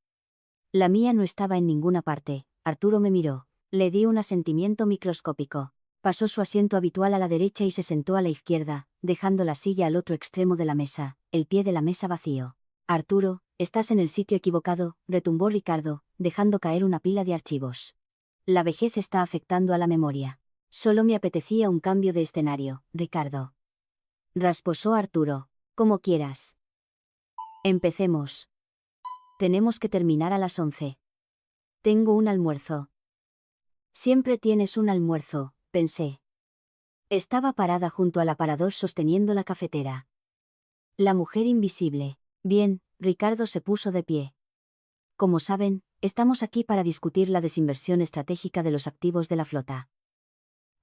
La mía no estaba en ninguna parte. Arturo me miró. Le di un asentimiento microscópico. Pasó su asiento habitual a la derecha y se sentó a la izquierda, dejando la silla al otro extremo de la mesa, el pie de la mesa vacío. Arturo, estás en el sitio equivocado, retumbó Ricardo, dejando caer una pila de archivos. La vejez está afectando a la memoria. Solo me apetecía un cambio de escenario, Ricardo. Rasposó Arturo. Como quieras. Empecemos. Tenemos que terminar a las 11. Tengo un almuerzo. Siempre tienes un almuerzo, pensé. Estaba parada junto al aparador sosteniendo la cafetera. La mujer invisible. Bien, Ricardo se puso de pie. Como saben, estamos aquí para discutir la desinversión estratégica de los activos de la flota.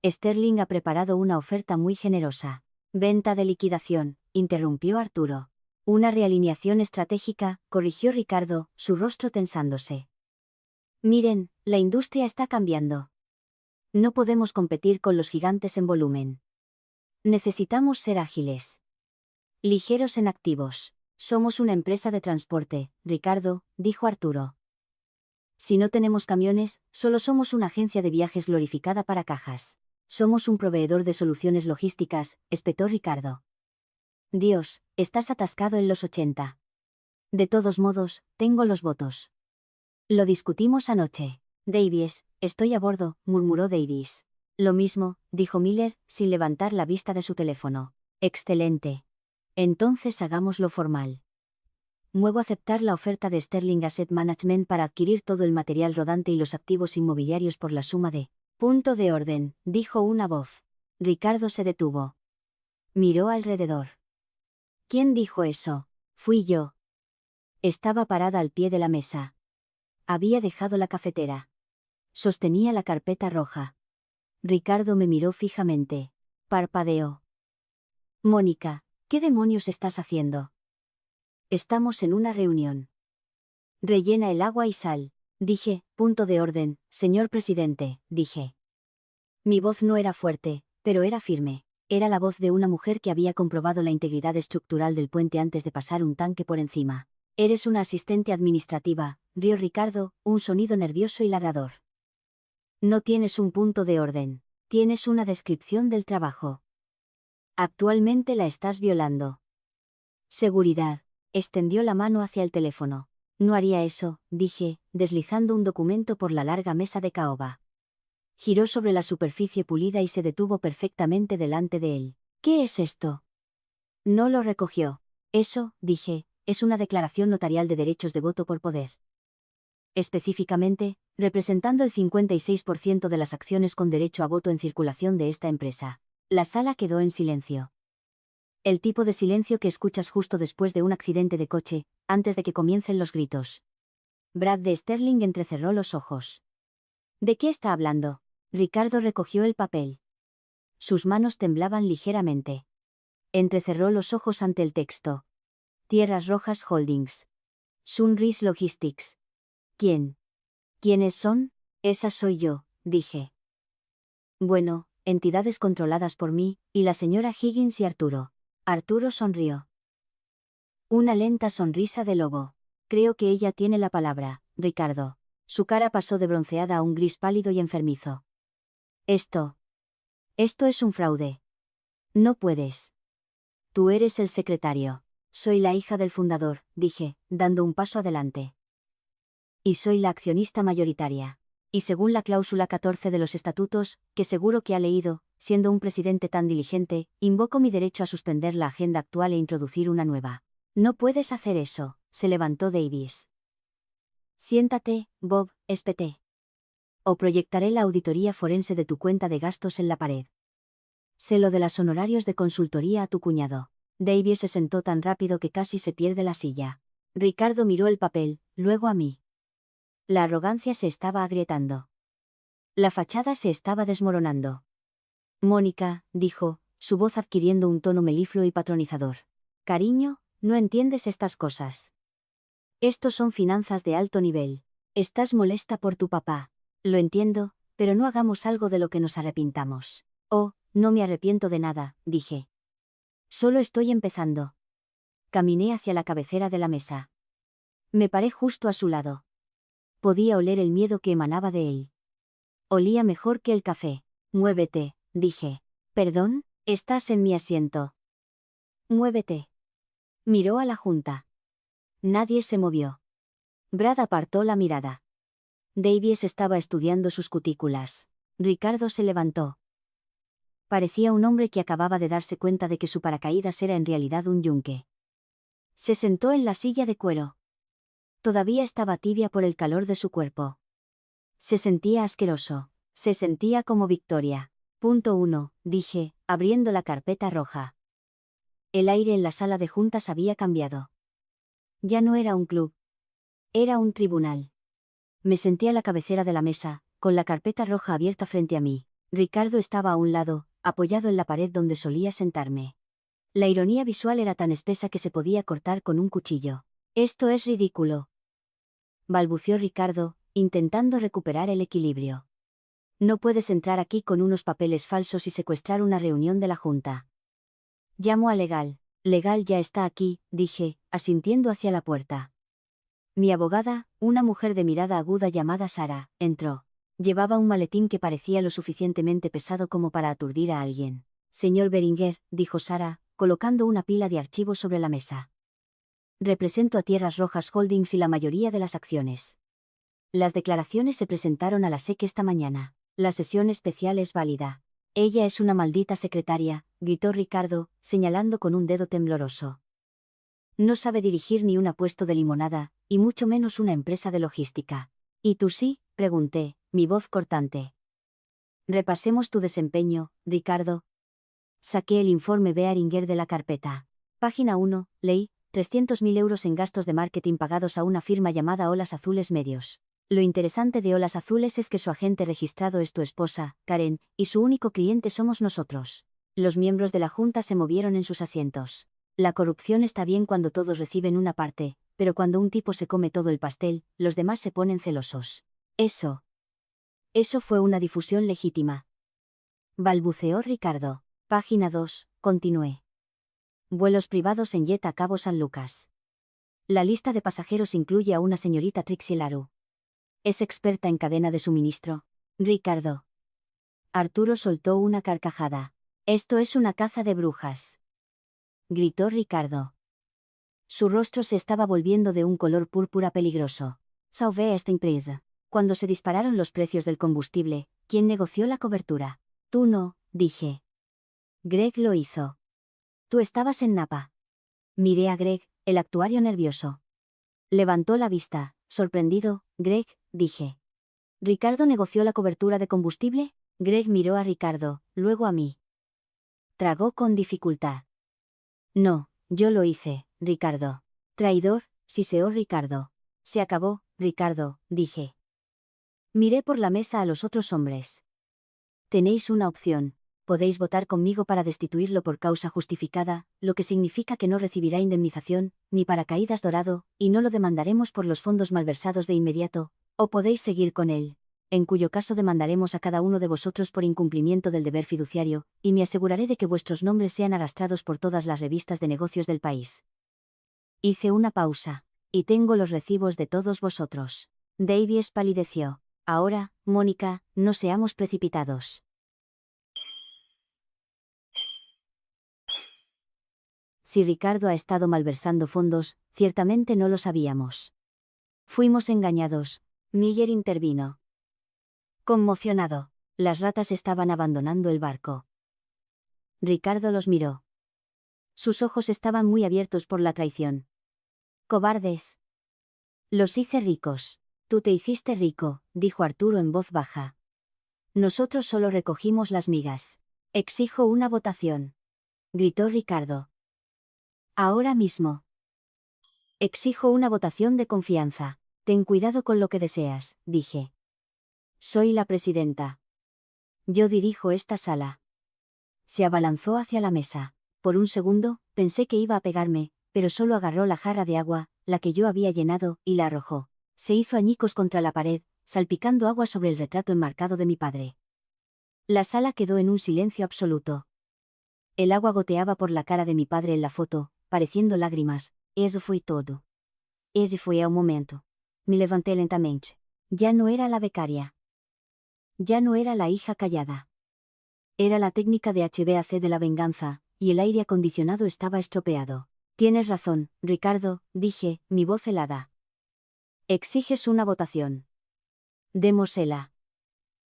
Sterling ha preparado una oferta muy generosa. Venta de liquidación, interrumpió Arturo. Una realineación estratégica, corrigió Ricardo, su rostro tensándose. Miren, la industria está cambiando. No podemos competir con los gigantes en volumen. Necesitamos ser ágiles. Ligeros en activos. Somos una empresa de transporte, Ricardo, dijo Arturo. Si no tenemos camiones, solo somos una agencia de viajes glorificada para cajas. Somos un proveedor de soluciones logísticas, espetó Ricardo. Dios, estás atascado en los 80. De todos modos, tengo los votos. Lo discutimos anoche. Davies, estoy a bordo, murmuró Davies. Lo mismo, dijo Miller, sin levantar la vista de su teléfono. Excelente. Entonces hagámoslo formal. Muevo a aceptar la oferta de Sterling Asset Management para adquirir todo el material rodante y los activos inmobiliarios por la suma de... Punto de orden, dijo una voz. Ricardo se detuvo. Miró alrededor. ¿Quién dijo eso? Fui yo. Estaba parada al pie de la mesa. Había dejado la cafetera. Sostenía la carpeta roja. Ricardo me miró fijamente. Parpadeó. Mónica, ¿qué demonios estás haciendo? Estamos en una reunión. Rellena el agua y sal, dije. Punto de orden, señor presidente, dije. Mi voz no era fuerte, pero era firme. Era la voz de una mujer que había comprobado la integridad estructural del puente antes de pasar un tanque por encima. Eres una asistente administrativa, rió Ricardo, un sonido nervioso y ladrador. No tienes un punto de orden, tienes una descripción del trabajo. Actualmente la estás violando. Seguridad. Extendió la mano hacia el teléfono. No haría eso, dije, deslizando un documento por la larga mesa de caoba. Giró sobre la superficie pulida y se detuvo perfectamente delante de él. ¿Qué es esto? No lo recogió. Eso, dije, es una declaración notarial de derechos de voto por poder. Específicamente, representando el 56% de las acciones con derecho a voto en circulación de esta empresa. La sala quedó en silencio. El tipo de silencio que escuchas justo después de un accidente de coche, antes de que comiencen los gritos. Brad de Sterling entrecerró los ojos. ¿De qué está hablando? Ricardo recogió el papel. Sus manos temblaban ligeramente. Entrecerró los ojos ante el texto. Tierras Rojas Holdings. Sunrise Logistics. ¿Quién? ¿Quiénes son? Esa soy yo, dije. Bueno, entidades controladas por mí, y la señora Higgins y Arturo. Arturo sonrió. Una lenta sonrisa de lobo. Creo que ella tiene la palabra, Ricardo. Su cara pasó de bronceada a un gris pálido y enfermizo. Esto es un fraude. No puedes. Tú eres el secretario. Soy la hija del fundador, dije, dando un paso adelante. Y soy la accionista mayoritaria. Y según la cláusula 14 de los estatutos, que seguro que ha leído, siendo un presidente tan diligente, invoco mi derecho a suspender la agenda actual e introducir una nueva. No puedes hacer eso, se levantó Davies. Siéntate, Bob, espeté. O proyectaré la auditoría forense de tu cuenta de gastos en la pared. Sé lo de los honorarios de consultoría a tu cuñado. Davies se sentó tan rápido que casi se pierde la silla. Ricardo miró el papel, luego a mí. La arrogancia se estaba agrietando. La fachada se estaba desmoronando. Mónica, dijo, su voz adquiriendo un tono melifluo y patronizador. Cariño, no entiendes estas cosas. Estos son finanzas de alto nivel. Estás molesta por tu papá. Lo entiendo, pero no hagamos algo de lo que nos arrepintamos. Oh, no me arrepiento de nada, dije. Solo estoy empezando. Caminé hacia la cabecera de la mesa. Me paré justo a su lado. Podía oler el miedo que emanaba de él. Olía mejor que el café. Muévete, dije. Perdón, estás en mi asiento. Muévete. Miró a la junta. Nadie se movió. Brad apartó la mirada. Davies estaba estudiando sus cutículas. Ricardo se levantó. Parecía un hombre que acababa de darse cuenta de que su paracaídas era en realidad un yunque. Se sentó en la silla de cuero. Todavía estaba tibia por el calor de su cuerpo. Se sentía asqueroso. Se sentía como Victoria. Punto 1, dije, abriendo la carpeta roja. El aire en la sala de juntas había cambiado. Ya no era un club. Era un tribunal. Me senté a la cabecera de la mesa, con la carpeta roja abierta frente a mí. Ricardo estaba a un lado, apoyado en la pared donde solía sentarme. La ironía visual era tan espesa que se podía cortar con un cuchillo. Esto es ridículo, balbució Ricardo, intentando recuperar el equilibrio. No puedes entrar aquí con unos papeles falsos y secuestrar una reunión de la Junta. Llamo a Legal. Legal ya está aquí, dije, asintiendo hacia la puerta. Mi abogada, una mujer de mirada aguda llamada Sara, entró. Llevaba un maletín que parecía lo suficientemente pesado como para aturdir a alguien. Señor Beringer, dijo Sara, colocando una pila de archivos sobre la mesa. Represento a Tierras Rojas Holdings y la mayoría de las acciones. Las declaraciones se presentaron a la SEC esta mañana. La sesión especial es válida. Ella es una maldita secretaria, gritó Ricardo, señalando con un dedo tembloroso. No sabe dirigir ni un apuesto de limonada, y mucho menos una empresa de logística. ¿Y tú sí?, pregunté, mi voz cortante. Repasemos tu desempeño, Ricardo. Saqué el informe Bearinger de la carpeta. Página 1, ley, 300.000 euros en gastos de marketing pagados a una firma llamada Olas Azules Medios. Lo interesante de Olas Azules es que su agente registrado es tu esposa, Karen, y su único cliente somos nosotros. Los miembros de la junta se movieron en sus asientos. La corrupción está bien cuando todos reciben una parte, pero cuando un tipo se come todo el pastel, los demás se ponen celosos. Eso fue una difusión legítima. Balbuceó Ricardo. Página 2, continué. Vuelos privados en jet a Cabo San Lucas. La lista de pasajeros incluye a una señorita Trixie Laru. Es experta en cadena de suministro. Ricardo. Arturo soltó una carcajada. Esto es una caza de brujas. Gritó Ricardo. Su rostro se estaba volviendo de un color púrpura peligroso. Salvé a esta empresa. Cuando se dispararon los precios del combustible, ¿quién negoció la cobertura? Tú no, dije. Greg lo hizo. Tú estabas en Napa. Miré a Greg, el actuario nervioso. Levantó la vista, sorprendido. Greg, dije. ¿Ricardo negoció la cobertura de combustible? Greg miró a Ricardo, luego a mí. Tragó con dificultad. No, yo lo hice, Ricardo. Traidor, siseó Ricardo. Se acabó, Ricardo, dije. Miré por la mesa a los otros hombres. Tenéis una opción. Podéis votar conmigo para destituirlo por causa justificada, lo que significa que no recibirá indemnización, ni paracaídas dorado, y no lo demandaremos por los fondos malversados de inmediato, o podéis seguir con él, en cuyo caso demandaremos a cada uno de vosotros por incumplimiento del deber fiduciario, y me aseguraré de que vuestros nombres sean arrastrados por todas las revistas de negocios del país. Hice una pausa. Y tengo los recibos de todos vosotros. Davies palideció. Ahora, Mónica, no seamos precipitados. Si Ricardo ha estado malversando fondos, ciertamente no lo sabíamos. Fuimos engañados. Miller intervino. Conmocionado. Las ratas estaban abandonando el barco. Ricardo los miró. Sus ojos estaban muy abiertos por la traición. Cobardes. Los hice ricos. Tú te hiciste rico, dijo Arturo en voz baja. Nosotros solo recogimos las migas. Exijo una votación. Gritó Ricardo. Ahora mismo. Exijo una votación de confianza. Ten cuidado con lo que deseas, dije. Soy la presidenta. Yo dirijo esta sala. Se abalanzó hacia la mesa. Por un segundo, pensé que iba a pegarme, pero solo agarró la jarra de agua, la que yo había llenado, y la arrojó. Se hizo añicos contra la pared, salpicando agua sobre el retrato enmarcado de mi padre. La sala quedó en un silencio absoluto. El agua goteaba por la cara de mi padre en la foto, pareciendo lágrimas. Eso fue todo. Ese fue el momento. Me levanté lentamente. Ya no era la becaria. Ya no era la hija callada. Era la técnica de HVAC de la venganza, y el aire acondicionado estaba estropeado. Tienes razón, Ricardo, dije, mi voz helada. Exiges una votación. Démosela.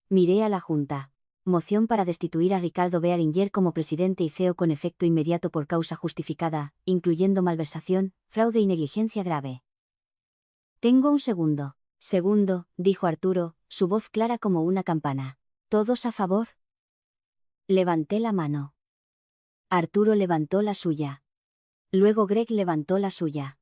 Miré a la Junta. Moción para destituir a Ricardo Bearinger como presidente y CEO con efecto inmediato por causa justificada, incluyendo malversación, fraude y negligencia grave. Tengo un segundo. Segundo, dijo Arturo, su voz clara como una campana. ¿Todos a favor? Levanté la mano. Arturo levantó la suya. Luego Greg levantó la suya.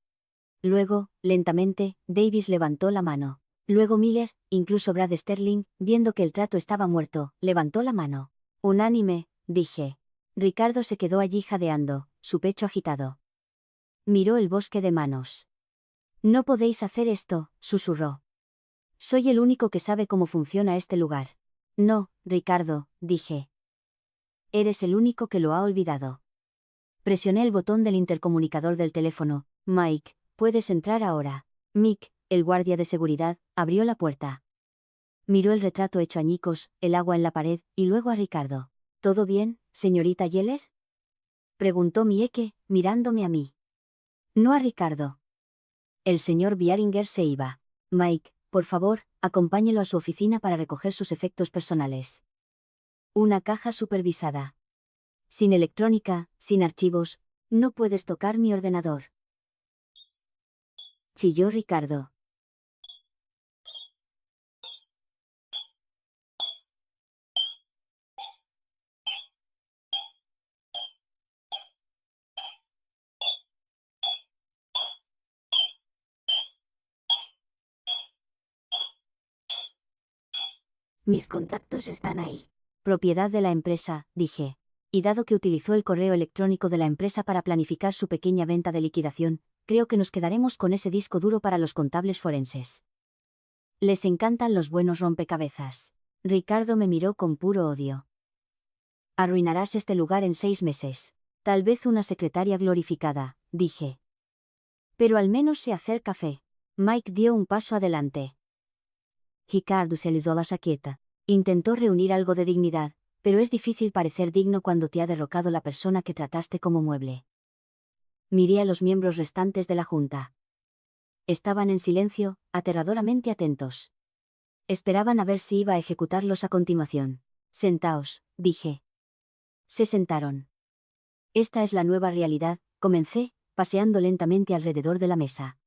Luego, lentamente, Davies levantó la mano. Luego Miller, incluso Brad Sterling, viendo que el trato estaba muerto, levantó la mano. Unánime, dije. Ricardo se quedó allí jadeando, su pecho agitado. Miró el bosque de manos. No podéis hacer esto, susurró. Soy el único que sabe cómo funciona este lugar. No, Ricardo, dije. Eres el único que lo ha olvidado. Presioné el botón del intercomunicador del teléfono. Mike, puedes entrar ahora. Mick, el guardia de seguridad, abrió la puerta. Miró el retrato hecho añicos, el agua en la pared, y luego a Ricardo. ¿Todo bien, señorita Yeller? Preguntó Mieke, mirándome a mí. No a Ricardo. El señor Biaringer se iba. Mike, Por favor, acompáñelo a su oficina para recoger sus efectos personales. Una caja supervisada. Sin electrónica, sin archivos, no puedes tocar mi ordenador. Chilló Ricardo. Mis contactos están ahí. Propiedad de la empresa, dije. Y dado que utilizó el correo electrónico de la empresa para planificar su pequeña venta de liquidación, creo que nos quedaremos con ese disco duro para los contables forenses. Les encantan los buenos rompecabezas. Ricardo me miró con puro odio. Arruinarás este lugar en 6 meses. Tal vez una secretaria glorificada, dije. Pero al menos sé hacer café. Mike dio un paso adelante. Ricardo se alisó la chaqueta. Intentó reunir algo de dignidad, pero es difícil parecer digno cuando te ha derrocado la persona que trataste como mueble. Miré a los miembros restantes de la junta. Estaban en silencio, aterradoramente atentos. Esperaban a ver si iba a ejecutarlos a continuación. Sentaos, dije. Se sentaron. Esta es la nueva realidad, comencé, paseando lentamente alrededor de la mesa.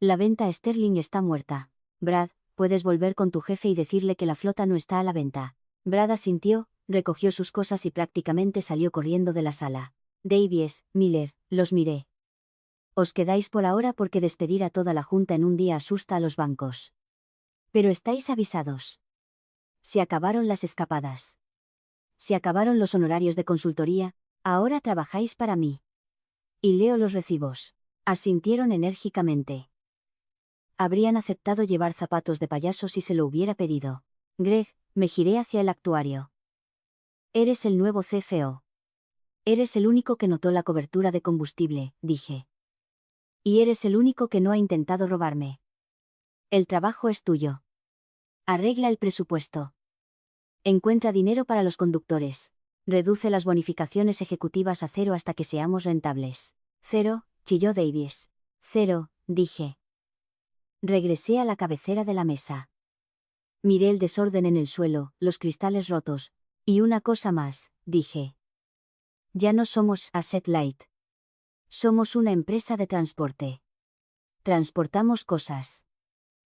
La venta Sterling está muerta. Brad, puedes volver con tu jefe y decirle que la flota no está a la venta. Brad asintió, recogió sus cosas y prácticamente salió corriendo de la sala. Davies, Miller, los miré. Os quedáis por ahora porque despedir a toda la junta en un día asusta a los bancos. Pero estáis avisados. Se acabaron las escapadas. Se acabaron los honorarios de consultoría, ahora trabajáis para mí. Y leo los recibos. Asintieron enérgicamente. Habrían aceptado llevar zapatos de payaso si se lo hubiera pedido. Greg, me giré hacia el actuario. Eres el nuevo CFO. Eres el único que notó la cobertura de combustible, dije. Y eres el único que no ha intentado robarme. El trabajo es tuyo. Arregla el presupuesto. Encuentra dinero para los conductores. Reduce las bonificaciones ejecutivas a 0 hasta que seamos rentables. 0, chilló Davies. 0, dije. Regresé a la cabecera de la mesa. Miré el desorden en el suelo, los cristales rotos. Y una cosa más, dije. Ya no somos Asset Light. Somos una empresa de transporte. Transportamos cosas.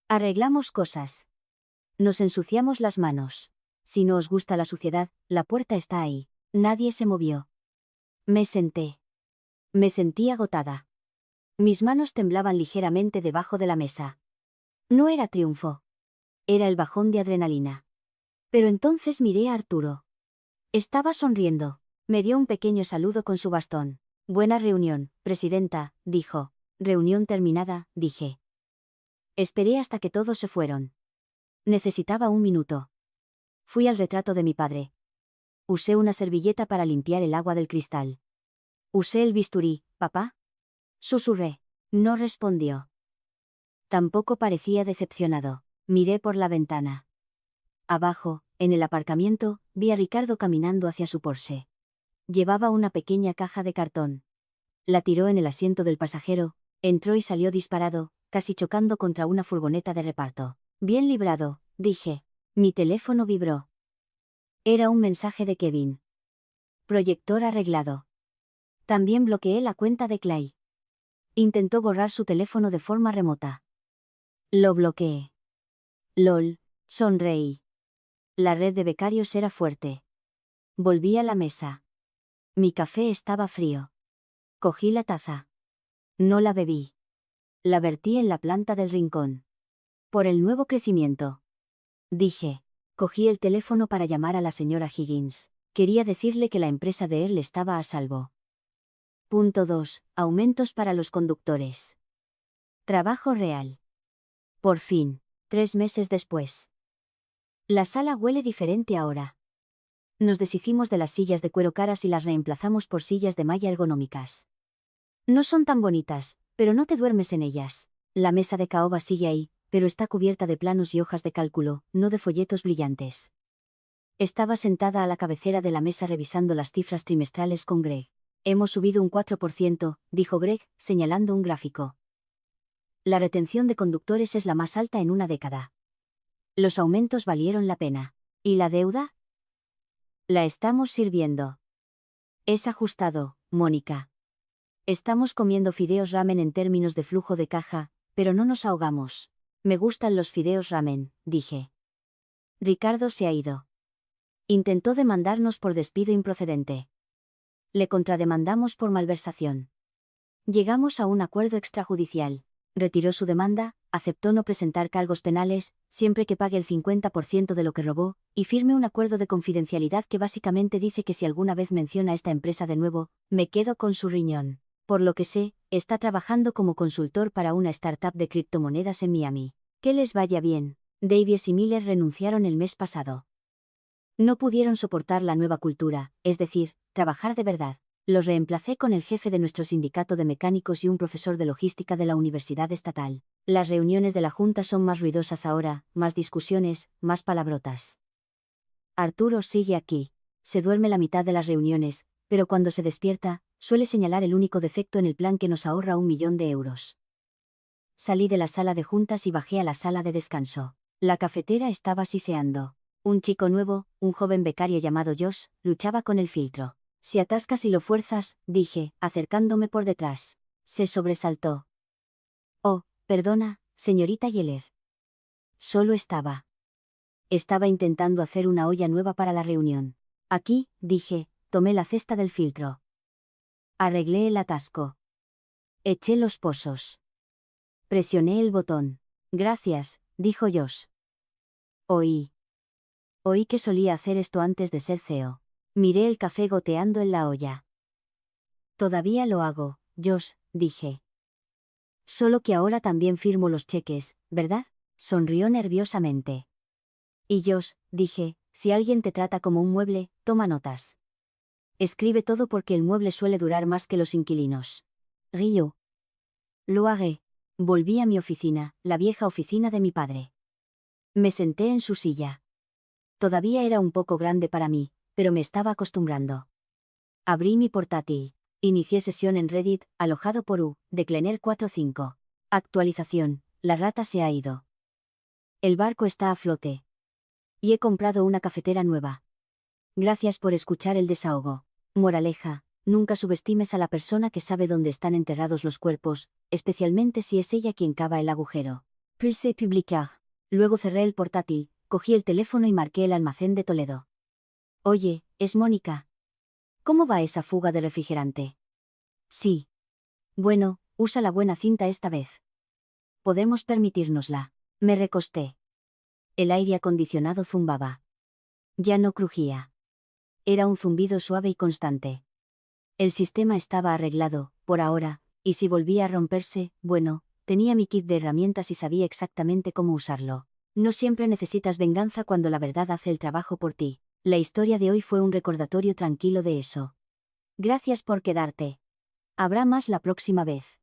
Arreglamos cosas. Nos ensuciamos las manos. Si no os gusta la suciedad, la puerta está ahí. Nadie se movió. Me senté. Me sentí agotada. Mis manos temblaban ligeramente debajo de la mesa. No era triunfo. Era el bajón de adrenalina. Pero entonces miré a Arturo. Estaba sonriendo. Me dio un pequeño saludo con su bastón. Buena reunión, presidenta, dijo. Reunión terminada, dije. Esperé hasta que todos se fueron. Necesitaba un minuto. Fui al retrato de mi padre. Usé una servilleta para limpiar el agua del cristal. Usé el bisturí, ¿papá? Susurré. No respondió. Tampoco parecía decepcionado. Miré por la ventana. Abajo, en el aparcamiento, vi a Ricardo caminando hacia su Porsche. Llevaba una pequeña caja de cartón. La tiró en el asiento del pasajero, entró y salió disparado, casi chocando contra una furgoneta de reparto. Bien librado, dije. Mi teléfono vibró. Era un mensaje de Kevin. Proyector arreglado. También bloqueé la cuenta de Clay. Intentó borrar su teléfono de forma remota. Lo bloqueé. LOL, sonreí. La red de becarios era fuerte. Volví a la mesa. Mi café estaba frío. Cogí la taza. No la bebí. La vertí en la planta del rincón. Por el nuevo crecimiento. Dije. Cogí el teléfono para llamar a la señora Higgins. Quería decirle que la empresa de él estaba a salvo. Punto 2. Aumentos para los conductores. Trabajo real. Por fin, 3 meses después. La sala huele diferente ahora. Nos deshicimos de las sillas de cuero caras y las reemplazamos por sillas de malla ergonómicas. No son tan bonitas, pero no te duermes en ellas. La mesa de caoba sigue ahí, pero está cubierta de planos y hojas de cálculo, no de folletos brillantes. Estaba sentada a la cabecera de la mesa revisando las cifras trimestrales con Greg. Hemos subido un 4%, dijo Greg, señalando un gráfico. La retención de conductores es la más alta en una década. Los aumentos valieron la pena. ¿Y la deuda? La estamos sirviendo. Es ajustado, Mónica. Estamos comiendo fideos ramen en términos de flujo de caja, pero no nos ahogamos. Me gustan los fideos ramen, dije. Ricardo se ha ido. Intentó demandarnos por despido improcedente. Le contrademandamos por malversación. Llegamos a un acuerdo extrajudicial. Retiró su demanda, aceptó no presentar cargos penales, siempre que pague el 50% de lo que robó, y firme un acuerdo de confidencialidad que básicamente dice que si alguna vez menciona esta empresa de nuevo, me quedo con su riñón. Por lo que sé, está trabajando como consultor para una startup de criptomonedas en Miami. Que les vaya bien. Davies y Miller renunciaron el mes pasado. No pudieron soportar la nueva cultura, es decir, trabajar de verdad. Los reemplacé con el jefe de nuestro sindicato de mecánicos y un profesor de logística de la Universidad Estatal. Las reuniones de la Junta son más ruidosas ahora, más discusiones, más palabrotas. Arturo sigue aquí. Se duerme la mitad de las reuniones, pero cuando se despierta, suele señalar el único defecto en el plan que nos ahorra 1 millón de euros. Salí de la sala de juntas y bajé a la sala de descanso. La cafetera estaba siseando. Un chico nuevo, un joven becario llamado Josh, luchaba con el filtro. Si atascas y lo fuerzas, dije, acercándome por detrás. Se sobresaltó. Oh, perdona, señorita Yeller. Solo estaba intentando hacer una olla nueva para la reunión. Aquí, dije, tomé la cesta del filtro. Arreglé el atasco. Eché los pozos. Presioné el botón. Gracias, dijo Josh. Oí que solía hacer esto antes de ser CEO. Miré el café goteando en la olla. Todavía lo hago, Josh, dije. Solo que ahora también firmo los cheques, ¿verdad? Sonrió nerviosamente. Y Josh, dije, si alguien te trata como un mueble, toma notas. Escribe todo porque el mueble suele durar más que los inquilinos. Río. Lo haré. Volví a mi oficina, la vieja oficina de mi padre. Me senté en su silla. Todavía era un poco grande para mí, pero me estaba acostumbrando. Abrí mi portátil. Inicié sesión en Reddit, alojado por Declener 45. Actualización, la rata se ha ido. El barco está a flote. Y he comprado una cafetera nueva. Gracias por escuchar el desahogo. Moraleja, nunca subestimes a la persona que sabe dónde están enterrados los cuerpos, especialmente si es ella quien cava el agujero. Pulse publicar. Luego cerré el portátil, cogí el teléfono y marqué el almacén de Toledo. Oye, es Mónica. ¿Cómo va esa fuga de refrigerante? Sí. Bueno, usa la buena cinta esta vez. Podemos permitírnosla. Me recosté. El aire acondicionado zumbaba. Ya no crujía. Era un zumbido suave y constante. El sistema estaba arreglado, por ahora, y si volvía a romperse, bueno, tenía mi kit de herramientas y sabía exactamente cómo usarlo. No siempre necesitas venganza cuando la verdad hace el trabajo por ti. La historia de hoy fue un recordatorio tranquilo de eso. Gracias por quedarte. Habrá más la próxima vez.